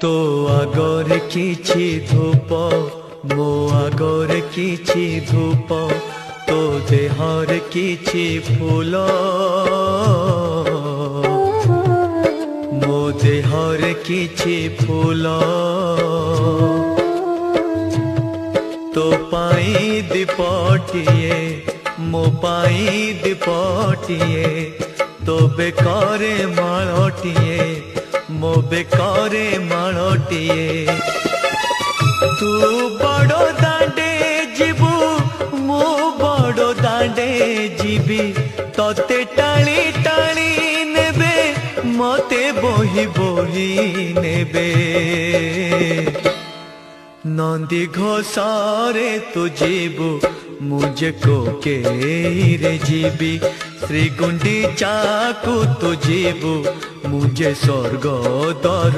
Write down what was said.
तो आगरे किछि धूप मो आगरे किछि धूप तो देहर किछि फूल मो देहर किछि फूल तो पाई दीपटिए मो पाई दीपटिए तो बेकारे माळटिए मो बेकारे माळटिए तू बड़ो दांडे जीवु मो बड़ो दांडे जीवी तोते टाणी टाणी नेबे मते बोही बोही नेबे नंदी घोषारे तू जीवु मुझे को के रे जीवी श्री गुंडीचा को तू जीवु मुझे स्वर्ग दर